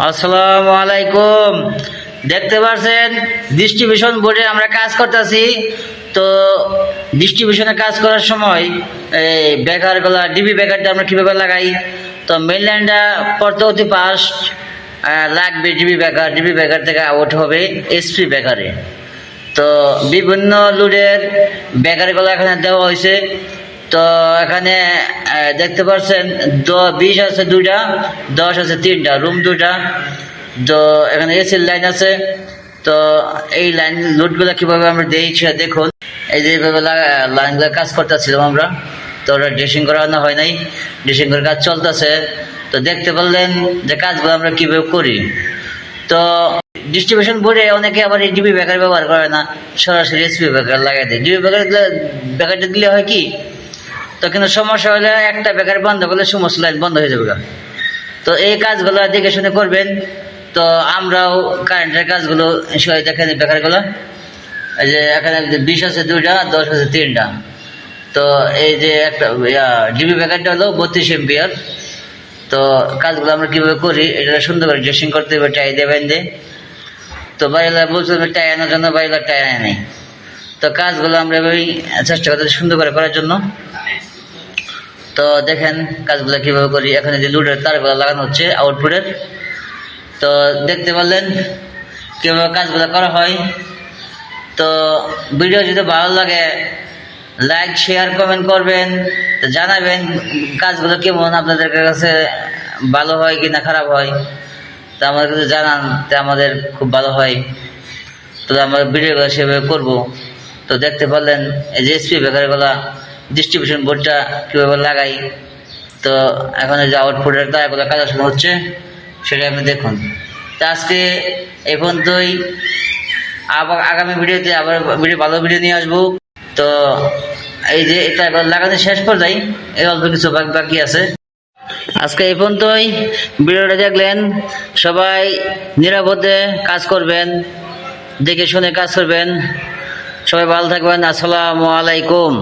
আসসালামু আলাইকুম। দেখতে পাচ্ছেন ডিস্ট্রিবিউশন বোর্ডে আমরা কাজ করতেছি। তো ডিস্ট্রিবিউশনে কাজ করার সময় এই বেকারগুলা ডিবি বেকারটা আমরা কীভাবে লাগাই, তো মেইনল্যান্ডটা পড়তে অতি ফাস্ট লাগবে ডিবি বেকার থেকে আউট হবে এসপি বেকারে। তো বিভিন্ন লোডের বেকারগুলো এখানে দেওয়া হয়েছে। তো এখানে দেখতে পাচ্ছেন 20 আছে 2টা, 10 আছে 3টা, রুম 2টা। তো এখানে এসির লাইন আছে। তো এই লাইন লোডগুলো কীভাবে আমরা দিই সেটা দেখুন। এই যে এইভাবে লাইনগুলো কাজ করতেছিলাম আমরা। তো ওটা ড্রেসিং করানো হয় নাই, ড্রেসিং করে কাজ চলতেছে। তো দেখতে পারলেন যে কাজগুলো আমরা কীভাবে করি। তো ডিস্ট্রিবিউশন বোর্ডে অনেকে আবার এই ডিবি বেকার ব্যবহার করে না, সরাসরি এসপি বেকার লাগাই দেয়। ডিবি বেকারটা দিলে হয় কি, তো কিন্তু সমস্যা হলে একটা বেকার বন্ধ করলে সমস্ত লাইন বন্ধ হয়ে যাবে। তো এই কাজগুলো দেখে শুনে করবেন। তো আমরাও কারেন্টের কাজগুলো দেখেন বেকারগুলো, এই যে এখানে 20 আছে 2টা, 10 আছে 3টা। তো এই যে একটা ডিবি বেকারটা হলো 32 এম্পিয়ার। তো কাজগুলো আমরা কীভাবে করি, এটা সুন্দর করে ড্রেসিং করতে হবে টাই দেবেন দে। তো বাড়িলা বলছিল টাই আনার জন্য, বাড়িলা টাই আনে নেই। তো কাজগুলো আমরা এভাবেই চেষ্টা করতে সুন্দর করে করার জন্য। তো দেখেন কাজগুলো কীভাবে করি। এখানে যে লুডের তারগুলো লাগানো হচ্ছে আউটপুটের। তো দেখতে পারলেন কীভাবে কাজগুলো করা হয়। তো ভিডিও যদি ভালো লাগে লাইক শেয়ার কমেন্ট করবেন, তো জানাবেন কাজগুলো কেমন আপনাদের কাছে, ভালো হয় কি না খারাপ হয়। তো আমাদের কাছে জানান, তো আমাদের খুব ভালো হয়। তো আমরা ভিডিওগুলো সেভাবে করবো। তো দেখতে পারলেন এই যে এসপি বেকারগুলা ডিস্ট্রিবিউশন বোর্ডটা কীভাবে লাগাই। তো এখন যে আউটপুটের তারগুলো কাজ হচ্ছে সেটা আপনি দেখুন। তো আজকে এই পর্যন্তই। আবার আগামী ভিডিওতে আবার ভালো ভিডিও নিয়ে আসবো। তো এই যে এটা এবার লাগানো শেষ পর্যায়ে, এই অল্প কিছু বাকি আছে। আজকে এই পর্যন্তই। ভিডিওটা দেখলেন, সবাই নিরাপদে কাজ করবেন, দেখে শুনে কাজ করবেন। সবাই ভালো থাকবেন। আসসালামু আলাইকুম।